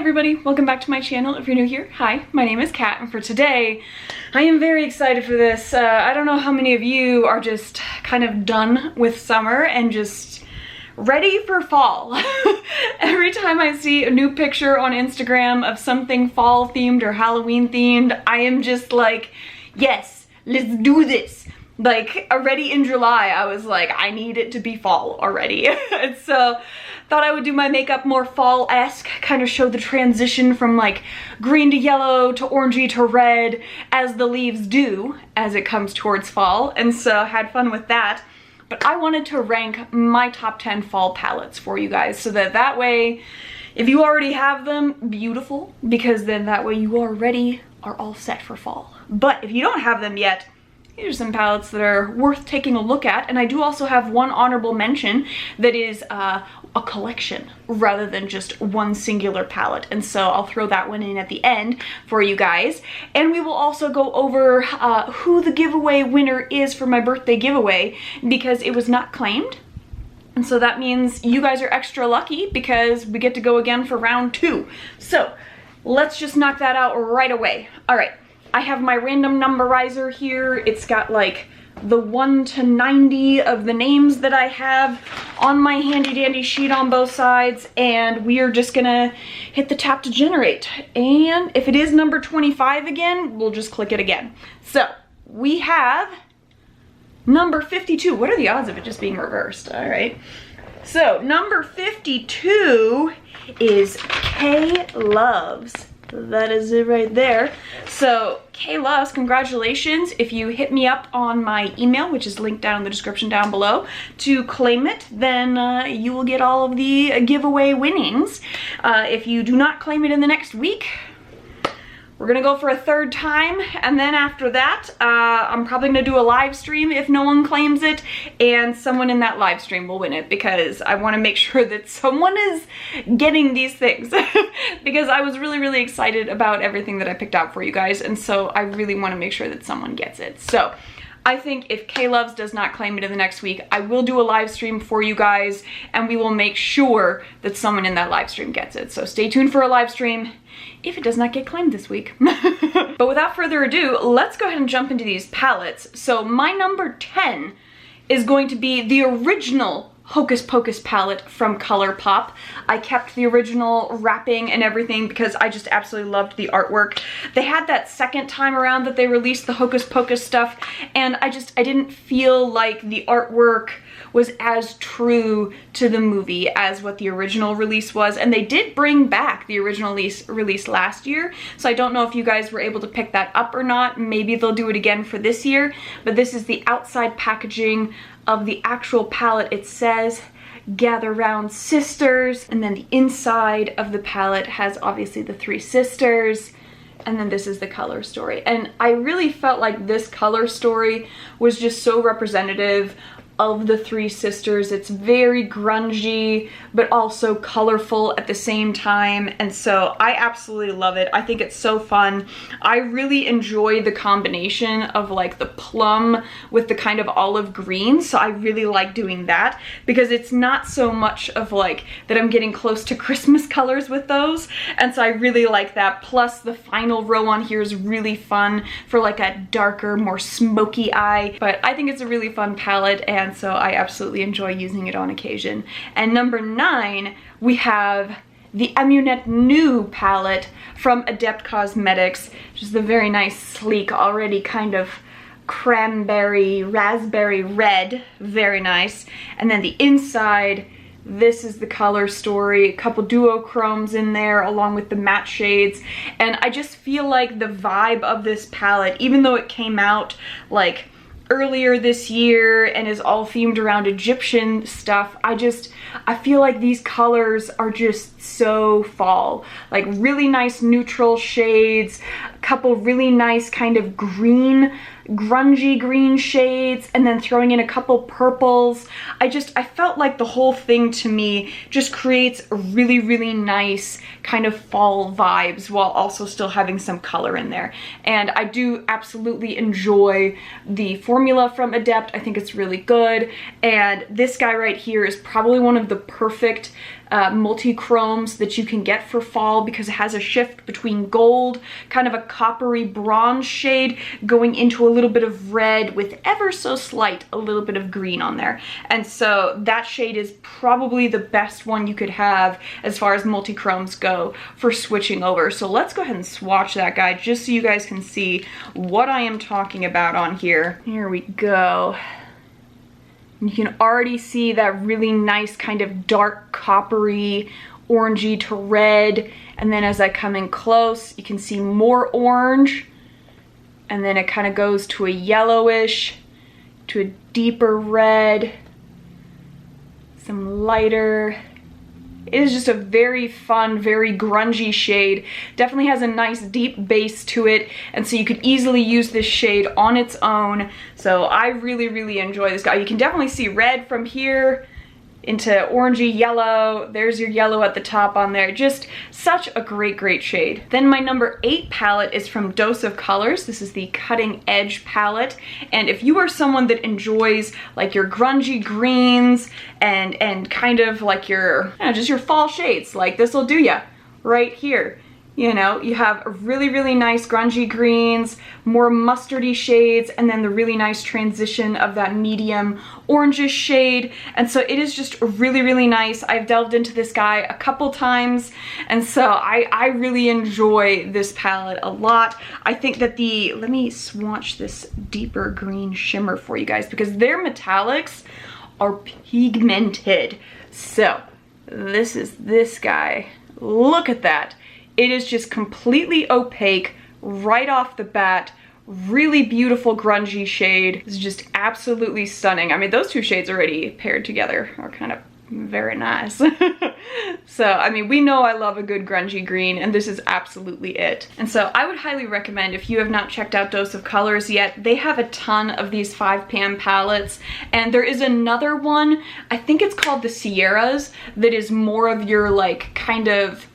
everybody, welcome back to my channel. If you're new here, hi, my name is Kat, and for today, I am very excited for this. I don't know how many of you are just kind of done with summer and just ready for fall. Every time I see a new picture on Instagram of something fall themed or Halloween themed, I am just like, yes, let's do this. Like already in July, I was like, I need it to be fall already. And so thought I would do my makeup more fall-esque, kind of show the transition from like green to yellow to orangey to red as the leaves do as it comes towards fall. And so had fun with that. But I wanted to rank my top 10 fall palettes for you guys so that way, if you already have them, beautiful, because then that way you already are all set for fall. But if you don't have them yet, here's some palettes that are worth taking a look at. And I do also have one honorable mention that is a collection rather than just one singular palette. And so I'll throw that one in at the end for you guys. And we will also go over who the giveaway winner is for my birthday giveaway because it was not claimed. And so that means you guys are extra lucky because we get to go again for round 2. So let's just knock that out right away. All right. I have my random numberizer here. It's got like the 1 to 90 of the names that I have on my handy dandy sheet on both sides, and we are just gonna hit the tap to generate. And if it is number 25 again, we'll just click it again. So we have number 52. What are the odds of it just being reversed? All right. So number 52 is K Loves. That is it right there. So K Loves, congratulations. If you hit me up on my email, which is linked down in the description down below, to claim it, then you will get all of the giveaway winnings. If you do not claim it in the next week, we're gonna go for a third time, and then after that, I'm probably gonna do a live stream if no one claims it, and someone in that live stream will win it because I wanna make sure that someone is getting these things because I was really, really excited about everything that I picked out for you guys, and so I really wanna make sure that someone gets it. So I think if K Loves does not claim it in the next week, I will do a live stream for you guys, and we will make sure that someone in that live stream gets it. So stay tuned for a live stream if it does not get claimed this week. But without further ado, let's go ahead and jump into these palettes. So my number 10 is going to be the original Hocus Pocus palette from ColourPop. I kept the original wrapping and everything because I just absolutely loved the artwork. They had that second time around that they released the Hocus Pocus stuff, and I didn't feel like the artwork was as true to the movie as what the original release was. And they did bring back the original release last year, so I don't know if you guys were able to pick that up or not. Maybe they'll do it again for this year, but this is the outside packaging of the actual palette. It says Gather Round Sisters, and then the inside of the palette has obviously the 3 sisters, and then this is the color story. And I really felt like this color story was just so representative of the 3 sisters. It's very grungy, but also colorful at the same time. And so I absolutely love it. I think it's so fun. I really enjoy the combination of like the plum with the kind of olive green. So I really like doing that because it's not so much of like that I'm getting close to Christmas colors with those. And so I really like that. Plus the final row on here is really fun for like a darker, more smoky eye. But I think it's a really fun palette, and so I absolutely enjoy using it on occasion. And number 9, we have the Amunet New palette from Adept Cosmetics, which is the very nice, sleek, already kind of cranberry, raspberry red, very nice. And then the inside, this is the color story, a couple duochromes in there along with the matte shades. And I just feel like the vibe of this palette, even though it came out like earlier this year and is all themed around Egyptian stuff, I feel like these colors are just so fall. Like really nice neutral shades, a couple really nice kind of green grungy green shades, and then throwing in a couple purples. I felt like the whole thing to me just creates a really, really nice kind of fall vibes while also still having some color in there. And I do absolutely enjoy the formula from Adept. I think it's really good. And this guy right here is probably one of the perfect multi-chromes that you can get for fall, because it has a shift between gold, kind of a coppery bronze shade, going into a little bit of red with ever so slight a little bit of green on there. And so that shade is probably the best one you could have as far as multi-chromes go for switching over. So let's go ahead and swatch that guy just so you guys can see what I am talking about on here. Here we go. You can already see that really nice kind of dark coppery orangey to red, and then as I come in close you can see more orange, and then it kind of goes to a yellowish, to a deeper red, some lighter. It is just a very fun, very grungy shade. Definitely has a nice deep base to it, and so you could easily use this shade on its own. So I really, really enjoy this guy. You can definitely see red from here into orangey yellow. There's your yellow at the top on there. Just such a great, great shade. Then my number 8 palette is from Dose of Colors. This is the Cutting Edge palette. And if you are someone that enjoys like your grungy greens and kind of like your, you know, just your fall shades, like this will do ya right here. You know, you have really, really nice grungy greens, more mustardy shades, and then the really nice transition of that medium orangish shade. And so it is just really, really nice. I've delved into this guy a couple times, and so I really enjoy this palette a lot. I think that let me swatch this deeper green shimmer for you guys, because their metallics are pigmented. So this is this guy. Look at that. It is just completely opaque right off the bat. Really beautiful grungy shade. It's just absolutely stunning. I mean, those two shades already paired together are kind of very nice. So, I mean, we know I love a good grungy green, and this is absolutely it. And so I would highly recommend, if you have not checked out Dose of Colors yet, they have a ton of these 5pan palettes, and there is another one, I think it's called the Sierras, that is more of your like kind of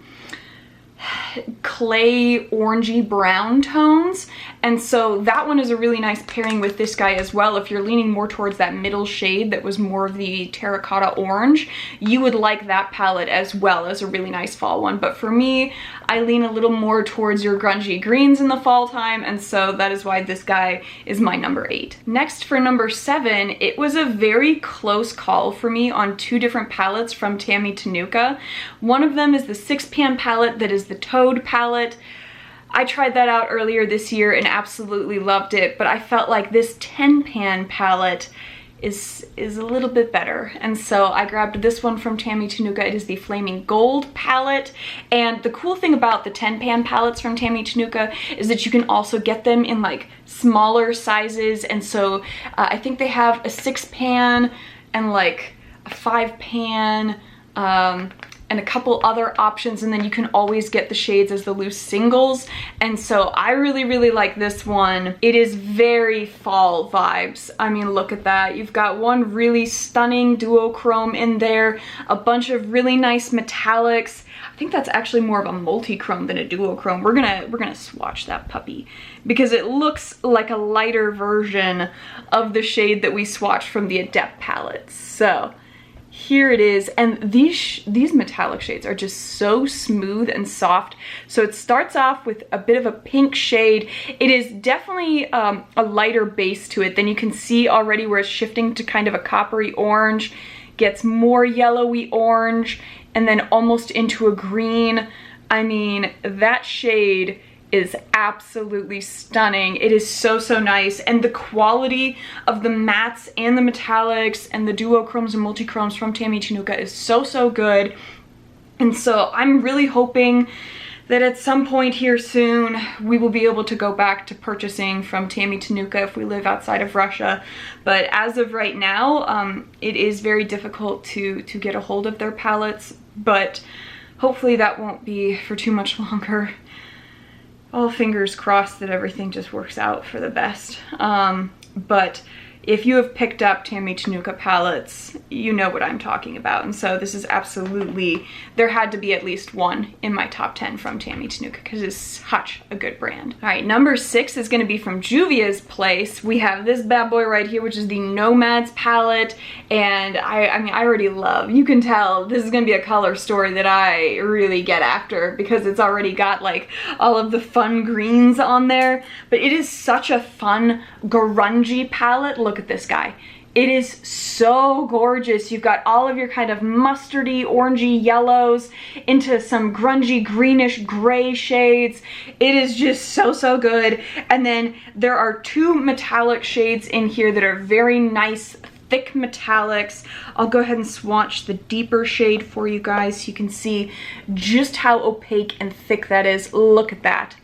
clay orangey brown tones, and so that one is a really nice pairing with this guy as well. If you're leaning more towards that middle shade that was more of the terracotta orange, you would like that palette as well as a really nice fall one. But for me, I lean a little more towards your grungy greens in the fall time, and so that is why this guy is my number 8. Next, for number 7, it was a very close call for me on 2 different palettes from Tammy Tenuka. One of them is the 6pan palette that is the Toad palette. I tried that out earlier this year and absolutely loved it, but I felt like this 10pan palette is a little bit better, and so I grabbed this one from Tammy Tenuka. It is the Flaming Gold palette, and the cool thing about the 10pan palettes from Tammy Tenuka is that you can also get them in like smaller sizes, and so I think they have a 6pan and like a 5pan, and a couple other options, and then you can always get the shades as the loose singles. And so I really, really like this one. It is very fall vibes. I mean, look at that. You've got one really stunning duochrome in there, a bunch of really nice metallics. I think that's actually more of a multi-chrome than a duochrome. We're gonna swatch that puppy because it looks like a lighter version of the shade that we swatched from the Adept palettes. So here it is, and these metallic shades are just so smooth and soft. So it starts off with a bit of a pink shade. It is definitely a lighter base to it. Then you can see already where it's shifting to kind of a coppery orange, gets more yellowy orange, and then almost into a green. I mean, that shade is absolutely stunning. It is so, so nice, and the quality of the mattes and the metallics and the duochromes and multichromes from Tammy Tenuka is so, so good. And so I'm really hoping that at some point here soon we will be able to go back to purchasing from Tammy Tenuka if we live outside of Russia. But as of right now, it is very difficult to get a hold of their palettes, but hopefully that won't be for too much longer. All fingers crossed that everything just works out for the best. But if you have picked up Tammy Tenuka palettes, you know what I'm talking about. And so this is absolutely, there had to be at least one in my top 10 from Tammy Tenuka because it's such a good brand. All right, number 6 is gonna be from Juvia's Place. We have this bad boy right here, which is the Nomads Palette. And I mean, I already love, you can tell this is gonna be a color story that I really get after because it's already got like all of the fun greens on there. But it is such a fun, grungy palette. Look at this guy. It is so gorgeous. You've got all of your kind of mustardy, orangey yellows into some grungy, greenish, gray shades. It is just so, so good. And then there are 2 metallic shades in here that are very nice, thick metallics. I'll go ahead and swatch the deeper shade for you guys so you can see just how opaque and thick that is. Look at that.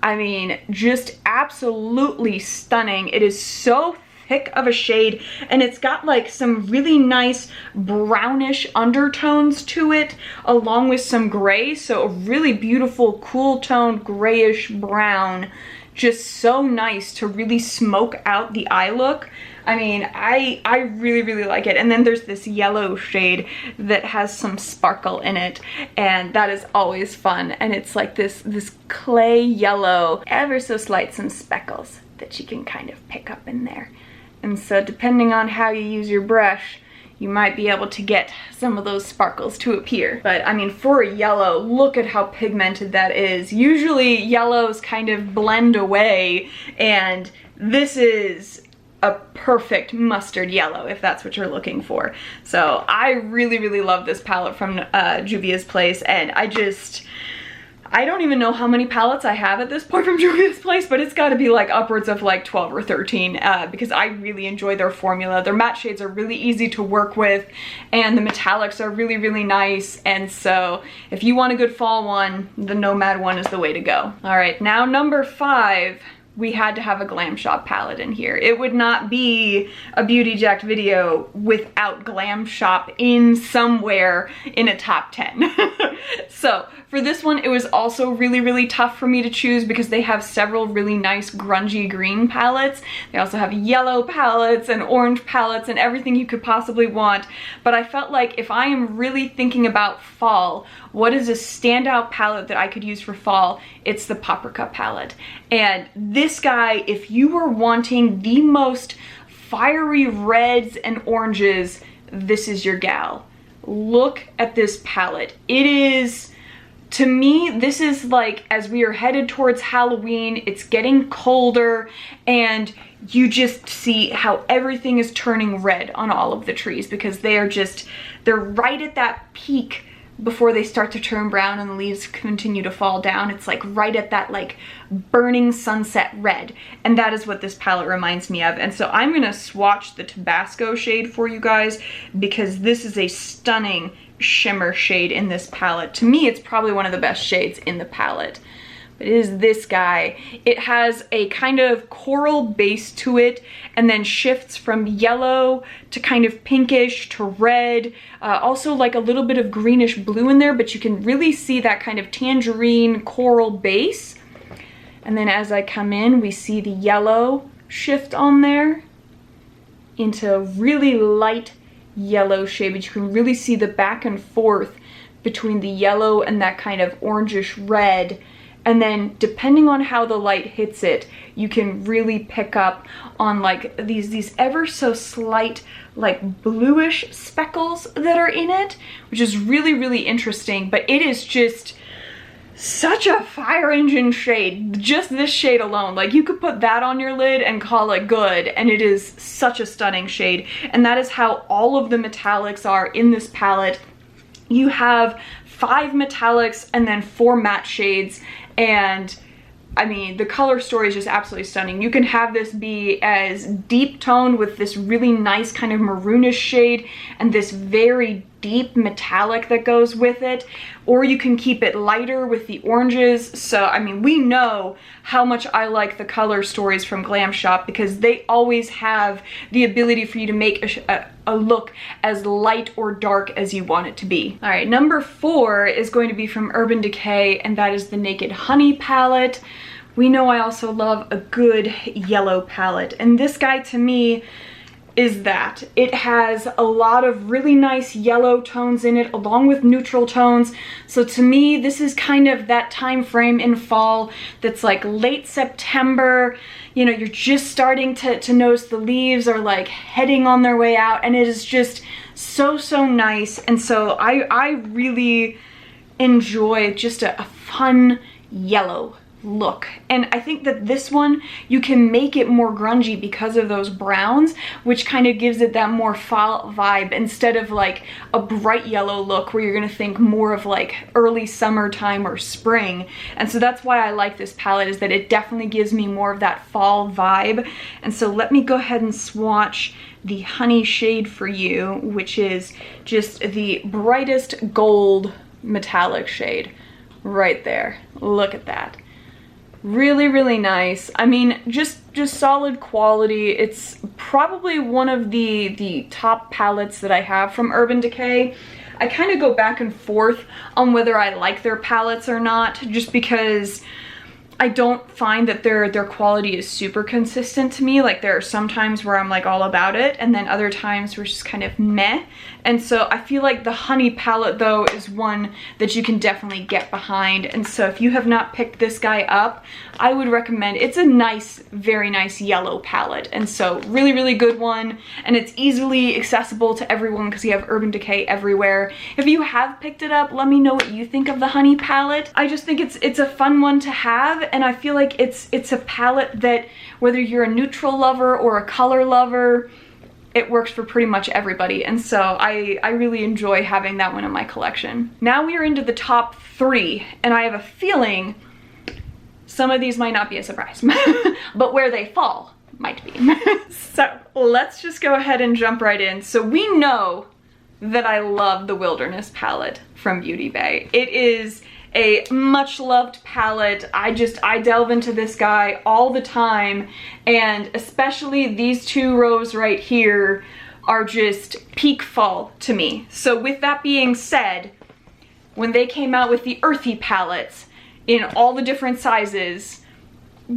I mean, just absolutely stunning. It is so thick of a shade, and it's got like some really nice brownish undertones to it along with some gray, so a really beautiful cool toned grayish brown. Just so nice to really smoke out the eye look. I mean, I really, really like it. And then there's this yellow shade that has some sparkle in it, and that is always fun. And it's like this clay yellow, ever so slight some speckles that you can kind of pick up in there. And so depending on how you use your brush, you might be able to get some of those sparkles to appear. But I mean, for a yellow, look at how pigmented that is. Usually yellows kind of blend away, and this is a perfect mustard yellow if that's what you're looking for. So I really, really love this palette from Juvia's Place, and I don't even know how many palettes I have at this point from Juvia's Place, but it's gotta be like upwards of like 12 or 13 because I really enjoy their formula. Their matte shades are really easy to work with, and the metallics are really, really nice. And so if you want a good fall one, the Nomad one is the way to go. All right, now number 5. We had to have a Glam Shop palette in here. It would not be a Beauty Jacked video without Glam Shop in somewhere in a top 10. So for this one, it was also really, really tough for me to choose because they have several really nice grungy green palettes. They also have yellow palettes and orange palettes and everything you could possibly want. But I felt like if I am really thinking about fall, what is a standout palette that I could use for fall? It's the Paprika Palette. And this guy, if you were wanting the most fiery reds and oranges, this is your gal. Look at this palette. It is, to me, this is like, as we are headed towards Halloween, it's getting colder, and you just see how everything is turning red on all of the trees because they're right at that peak before they start to turn brown and the leaves continue to fall down. It's like right at that like burning sunset red, and that is what this palette reminds me of. And so I'm gonna swatch the Tabasco shade for you guys because this is a stunning shimmer shade in this palette. To me, it's probably one of the best shades in the palette. It is this guy. It has a kind of coral base to it and then shifts from yellow to kind of pinkish to red. Also like a little bit of greenish blue in there, but you can really see that kind of tangerine coral base. And then as I come in, we see the yellow shift on there into a really light yellow shade, but you can really see the back and forth between the yellow and that kind of orangish red. And then depending on how the light hits it, you can really pick up on like these ever so slight like bluish speckles that are in it, which is really, really interesting. But it is just such a fire engine shade. Just this shade alone, like you could put that on your lid and call it good, and it is such a stunning shade. And that is how all of the metallics are in this palette. You have 5 metallics and then 4 matte shades, and I mean, the color story is just absolutely stunning. You can have this be as deep toned with this really nice kind of maroonish shade and this very deep metallic that goes with it, or you can keep it lighter with the oranges. So I mean, we know how much I like the color stories from Glam Shop because they always have the ability for you to make a look as light or dark as you want it to be. All right, number 4 is going to be from Urban Decay, and that is the Naked Honey palette. We know I also love a good yellow palette, and this guy to me, is that it has a lot of really nice yellow tones in it along with neutral tones. So to me, this is kind of that time frame in fall that's like late September. You know, you're just starting to notice the leaves are like heading on their way out, and it is just so nice. And so I really enjoy just a fun yellow look. And I think that this one, you can make it more grungy because of those browns, which kind of gives it that more fall vibe instead of like a bright yellow look where you're gonna think more of like early summertime or spring. And so that's why I like this palette, is that it definitely gives me more of that fall vibe. And so let me go ahead and swatch the honey shade for you, which is just the brightest gold metallic shade right there. Look at that. Really nice. I mean, just solid quality. It's probably one of the top palettes that I have from Urban Decay. I kind of go back and forth on whether I like their palettes or not, just because I don't find that their quality is super consistent to me. Like, there are some times where I'm like all about it, and then other times where it's just kind of meh. And so I feel like the honey palette though is one that you can definitely get behind. And so if you have not picked this guy up, I would recommend. It's a nice, very nice yellow palette, and so really good one, and it's easily accessible to everyone because you have Urban Decay everywhere. If you have picked it up, let me know what you think of the honey palette. I just think it's a fun one to have, and I feel like it's a palette that, whether you're a neutral lover or a color lover, it works for pretty much everybody. And so I really enjoy having that one in my collection. Now we are into the top 3, and I have a feeling some of these might not be a surprise, but where they fall might be. So let's just go ahead and jump right in. So we know that I love the Wilderness palette from Beauty Bay. It is a much loved palette. I delve into this guy all the time, and especially these 2 rows right here are just peak fall to me. So with that being said, when they came out with the earthy palettes in all the different sizes,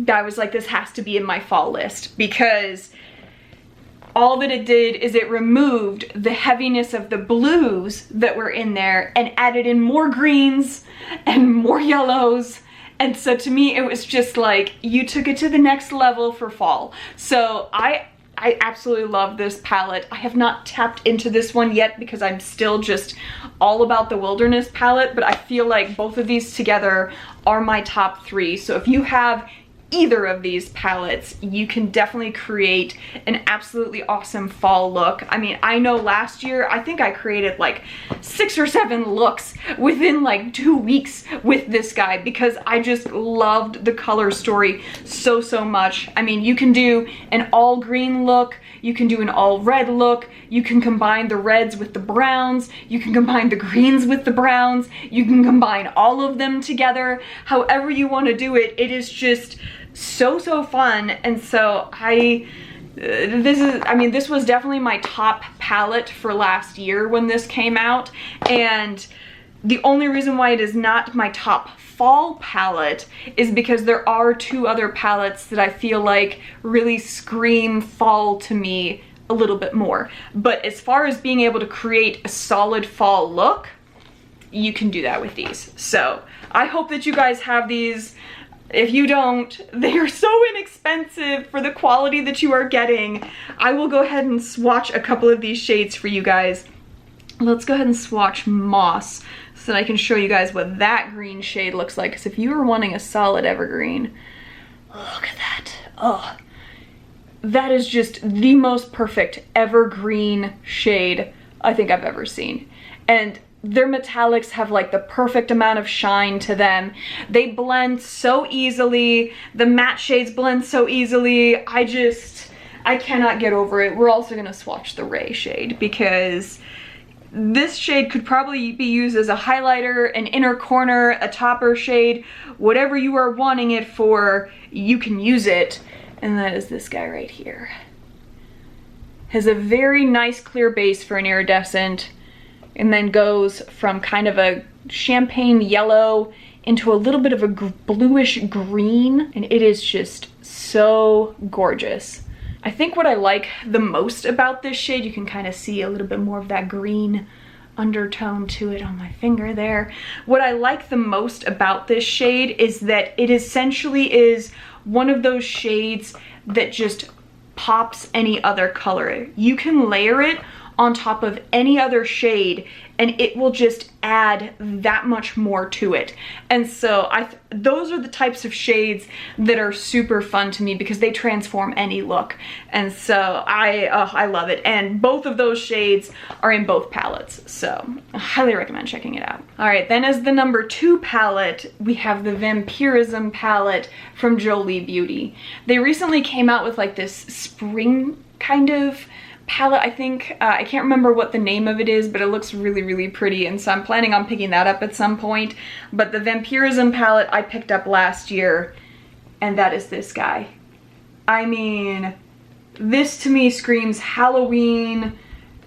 I was like, this has to be in my fall list, because all that it did is it removed the heaviness of the blues that were in there and added in more greens and more yellows. And so to me, it was just like, you took it to the next level for fall. So I absolutely love this palette. I have not tapped into this one yet because I'm still just all about the Wilderness palette, but I feel like both of these together are my top 3. So if you have either of these palettes, you can definitely create an absolutely awesome fall look. I mean, I know last year, I think I created like 6 or 7 looks within like 2 weeks with this guy, because I just loved the color story so much. I mean, you can do an all green look, you can do an all red look, you can combine the reds with the browns, you can combine the greens with the browns, you can combine all of them together. However you want to do it, it is just so fun. And so this was definitely my top palette for last year when this came out, and the only reason why it is not my top fall palette is because there are 2 other palettes that I feel like really scream fall to me a little bit more. But as far as being able to create a solid fall look, you can do that with these. So I hope that you guys have these. If you don't, they are so inexpensive for the quality that you are getting. I will go ahead and swatch a couple of these shades for you guys. Let's go ahead and swatch Moss so that I can show you guys what that green shade looks like. Because if you were wanting a solid evergreen, look at that. Oh, that is just the most perfect evergreen shade I think I've ever seen. And their metallics have like the perfect amount of shine to them. They blend so easily. The matte shades blend so easily. I cannot get over it. We're also gonna swatch the Ray shade, because this shade could probably be used as a highlighter, an inner corner, a topper shade, whatever you are wanting it for, you can use it. And that is this guy right here. Has a very nice clear base for an iridescent, and then goes from kind of a champagne yellow into a little bit of a bluish green, and it is just so gorgeous. I think what I like the most about this shade, you can kind of see a little bit more of that green undertone to it on my finger there. What I like the most about this shade is that it essentially is one of those shades that just pops any other color. You can layer it on top of any other shade and it will just add that much more to it. And so those are the types of shades that are super fun to me because they transform any look. And so I love it. And both of those shades are in both palettes. So I highly recommend checking it out. All right, then as the number 2 palette, we have the Vampirism palette from Jolie Beauty. They recently came out with like this spring kind of palette, I think. I can't remember what the name of it is, but it looks really, really pretty, and so I'm planning on picking that up at some point. But the Vampirism palette I picked up last year, and that is this guy. I mean, this to me screams Halloween,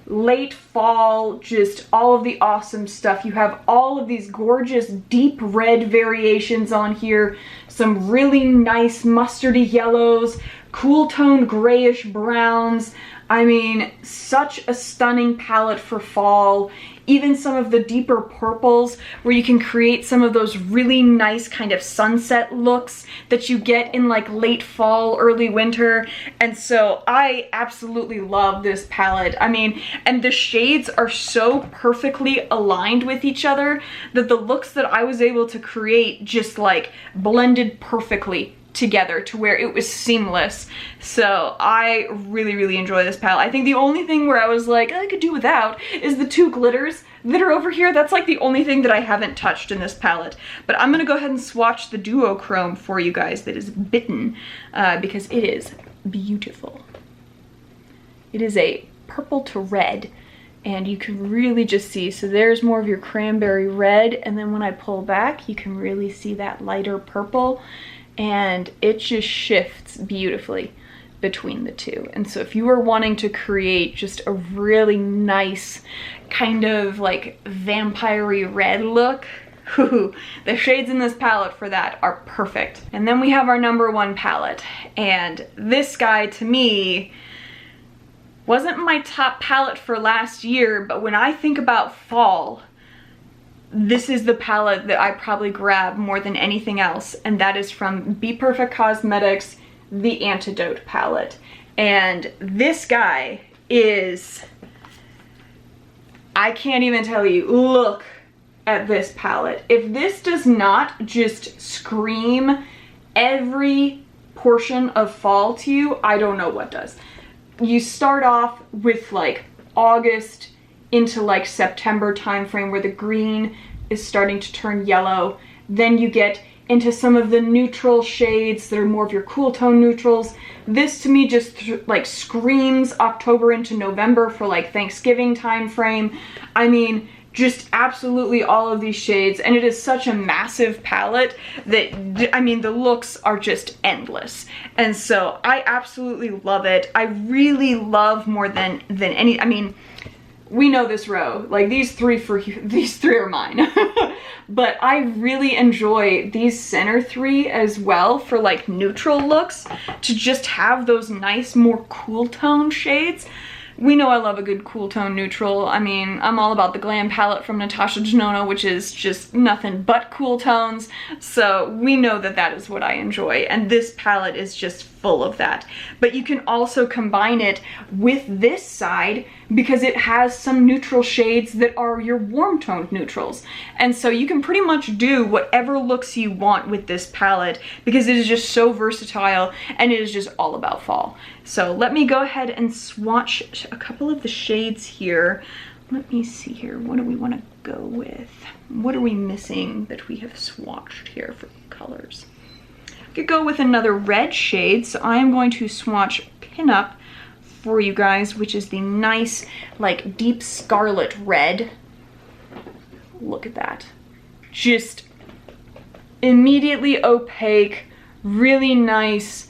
late fall, just all of the awesome stuff. You have all of these gorgeous deep red variations on here, some really nice mustardy yellows, cool toned grayish browns. I mean, such a stunning palette for fall. Even some of the deeper purples where you can create some of those really nice kind of sunset looks that you get in like late fall, early winter. And so I absolutely love this palette. I mean, and the shades are so perfectly aligned with each other that the looks that I was able to create just like blended perfectly together to where it was seamless. So I really, really enjoy this palette. I think the only thing where I was like, I could do without is the 2 glitters that are over here. That's like the only thing that I haven't touched in this palette. But I'm gonna go ahead and swatch the duochrome for you guys that is Bitten because it is beautiful. It is a purple to red, and you can really just see, so there's more of your cranberry red, and then when I pull back, you can really see that lighter purple. And it just shifts beautifully between the two. And so if you are wanting to create just a really nice kind of like vampire-y red look, the shades in this palette for that are perfect. And then we have our number 1 palette, and this guy to me wasn't my top palette for last year, but when I think about fall, this is the palette that I probably grab more than anything else, and that is from Be Perfect Cosmetics, the Antidote Palette. And this guy is, I can't even tell you, look at this palette. If this does not just scream every portion of fall to you, I don't know what does. You start off with like August into like September timeframe where the green is starting to turn yellow. Then you get into some of the neutral shades that are more of your cool tone neutrals. This to me just like screams October into November for like Thanksgiving time frame. I mean, just absolutely all of these shades, and it is such a massive palette that, I mean, the looks are just endless. And so I absolutely love it. I really love more than any, I mean, we know this row, like these three are mine. But I really enjoy these center 3 as well for like neutral looks, to just have those nice, more cool tone shades. We know I love a good cool tone neutral. I mean, I'm all about the Glam palette from Natasha Denona, which is just nothing but cool tones. So we know that that is what I enjoy, and this palette is just full of that. But you can also combine it with this side because it has some neutral shades that are your warm toned neutrals. And so you can pretty much do whatever looks you want with this palette because it is just so versatile and it is just all about fall. So let me go ahead and swatch a couple of the shades here. Let me see here, what do we want to go with? What are we missing that we have swatched here for colors? I could go with another red shade, so I am going to swatch Pinup for you guys, which is the nice, like, deep scarlet red. Look at that. Just immediately opaque, really nice,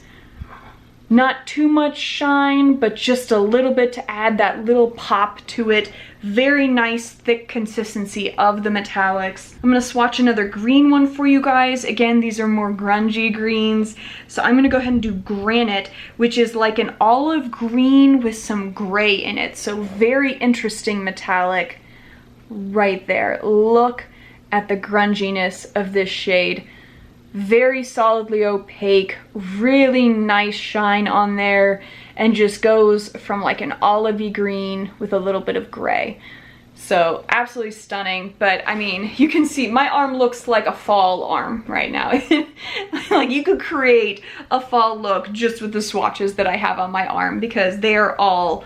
not too much shine, but just a little bit to add that little pop to it. very nice thick consistency of the metallics. I'm gonna swatch another green one for you guys. Again, these are more grungy greens. So I'm gonna go ahead and do Granite, which is like an olive green with some gray in it. So very interesting metallic right there. Look at the grunginess of this shade. Very solidly opaque, really nice shine on there, and just goes from like an olivey green with a little bit of gray. So absolutely stunning. But I mean, you can see my arm looks like a fall arm right now. Like you could create a fall look just with the swatches that I have on my arm, because they are all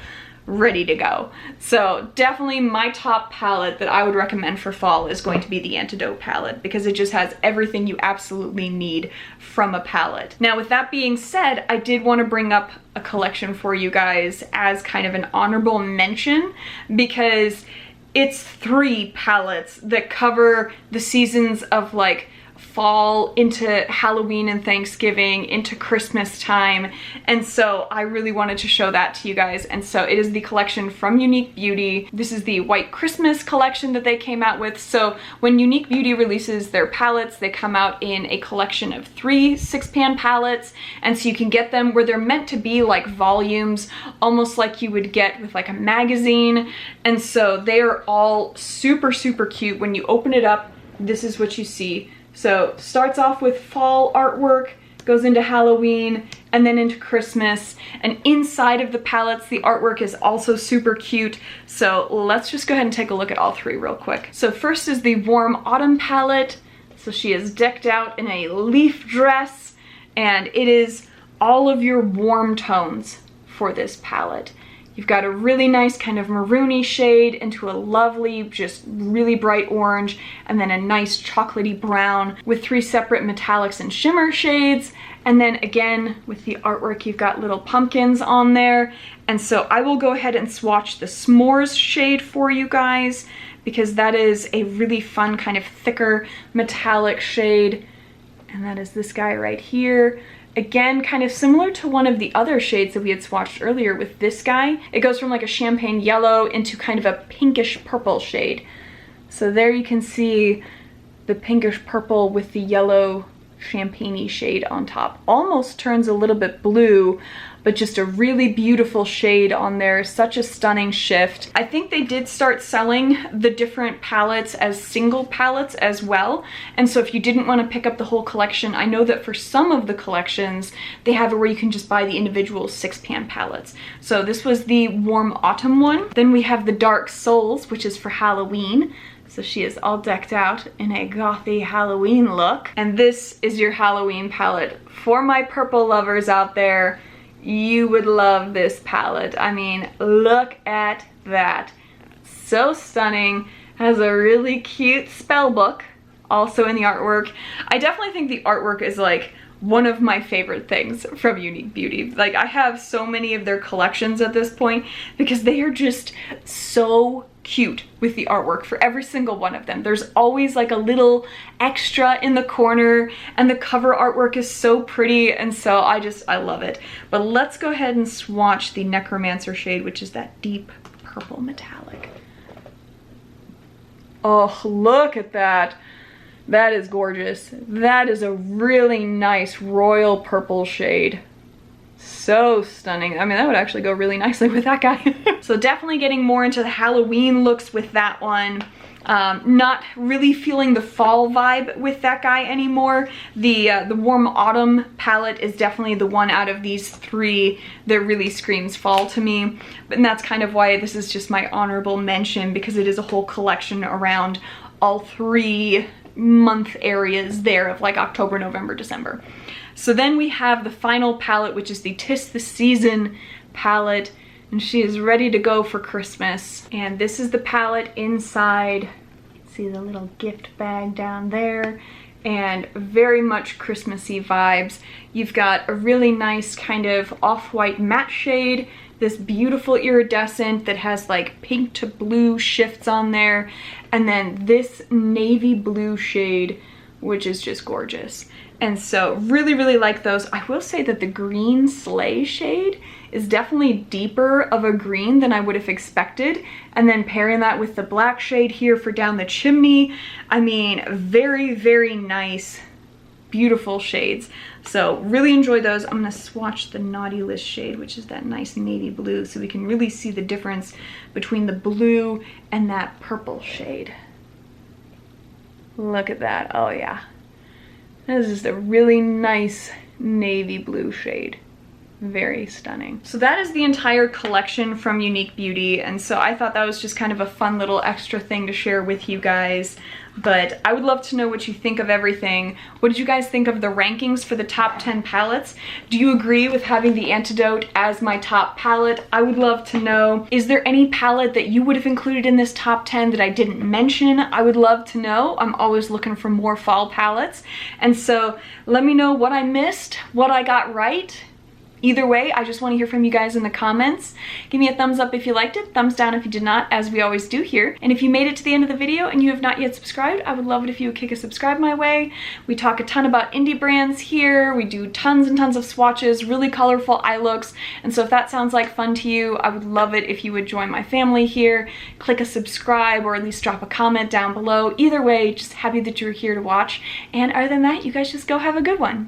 ready to go. So definitely my top palette that I would recommend for fall is going to be the Antidote palette, because it just has everything you absolutely need from a palette. Now with that being said, I did want to bring up a collection for you guys as kind of an honorable mention, because it's 3 palettes that cover the seasons of like fall into Halloween and Thanksgiving into Christmas time, and so I really wanted to show that to you guys. And so it is the collection from Unique Beauty. This is the White Christmas collection that they came out with. So when Unique Beauty releases their palettes, they come out in a collection of 3 6-pan palettes, and so you can get them where they're meant to be like volumes, almost like you would get with like a magazine. And so they are all super cute. When you open it up, this is what you see. So starts off with fall artwork, goes into Halloween, and then into Christmas. And inside of the palettes, the artwork is also super cute. So let's just go ahead and take a look at all 3 real quick. So first is the Warm Autumn palette. So she is decked out in a leaf dress, and it is all of your warm tones for this palette. You've got a really nice kind of maroony shade into a lovely, just really bright orange, and then a nice chocolatey brown with 3 separate metallics and shimmer shades. And then again, with the artwork, you've got little pumpkins on there. And so I will go ahead and swatch the S'mores shade for you guys, because that is a really fun kind of thicker metallic shade. And that is this guy right here. Again, kind of similar to one of the other shades that we had swatched earlier with this guy. It goes from like a champagne yellow into kind of a pinkish purple shade. So there you can see the pinkish purple with the yellow champagne-y shade on top. Almost turns a little bit blue, but just a really beautiful shade on there. Such a stunning shift. I think they did start selling the different palettes as single palettes as well. And so if you didn't want to pick up the whole collection, I know that for some of the collections, they have it where you can just buy the individual 6-pan palettes. So this was the Warm Autumn one. Then we have the Dark Souls, which is for Halloween. So she is all decked out in a gothy Halloween look. And this is your Halloween palette. For my purple lovers out there, you would love this palette. I mean, look at that. So stunning. Has a really cute spell book also in the artwork. I definitely think the artwork is like one of my favorite things from Unique Beauty. Like I have so many of their collections at this point because they are just so cute with the artwork for every single one of them. There's always like a little extra in the corner, and the cover artwork is so pretty, and so I love it. But let's go ahead and swatch the Necromancer shade, which is that deep purple metallic. Oh, look at that. That is gorgeous. That is a really nice royal purple shade. So stunning. I mean, that would actually go really nicely with that guy. So definitely getting more into the Halloween looks with that one. Not really feeling the fall vibe with that guy anymore. The Warm Autumn palette is definitely the one out of these 3 that really screams fall to me. And that's kind of why this is just my honorable mention, because it is a whole collection around all 3 month areas there of like October, November, December. So then we have the final palette, which is the 'Tis the Season palette, and she is ready to go for Christmas. And this is the palette inside. You can see the little gift bag down there, and very much Christmassy vibes. You've got a really nice kind of off-white matte shade, this beautiful iridescent that has like pink to blue shifts on there, and then this navy blue shade which is just gorgeous. And so really, really like those. I will say that the green Slay shade is definitely deeper of a green than I would have expected. And then pairing that with the black shade here for Down the Chimney, I mean, very, very nice, beautiful shades. So really enjoy those. I'm gonna swatch the Naughty List shade, which is that nice navy blue, so we can really see the difference between the blue and that purple shade. Look at that, oh yeah. This is a really nice navy blue shade. Very stunning. So that is the entire collection from Unique Beauty, and so I thought that was just kind of a fun little extra thing to share with you guys. But I would love to know what you think of everything. What did you guys think of the rankings for the top 10 palettes? Do you agree with having the Antidote as my top palette? I would love to know. Is there any palette that you would have included in this top 10 that I didn't mention? I would love to know. I'm always looking for more fall palettes. And so let me know what I missed, what I got right. Either way, I just want to hear from you guys in the comments. Give me a thumbs up if you liked it, thumbs down if you did not, as we always do here. And if you made it to the end of the video and you have not yet subscribed, I would love it if you would kick a subscribe my way. We talk a ton about indie brands here. We do tons and tons of swatches, really colorful eye looks. And so if that sounds like fun to you, I would love it if you would join my family here. Click a subscribe or at least drop a comment down below. Either way, just happy that you're here to watch. And other than that, you guys just go have a good one.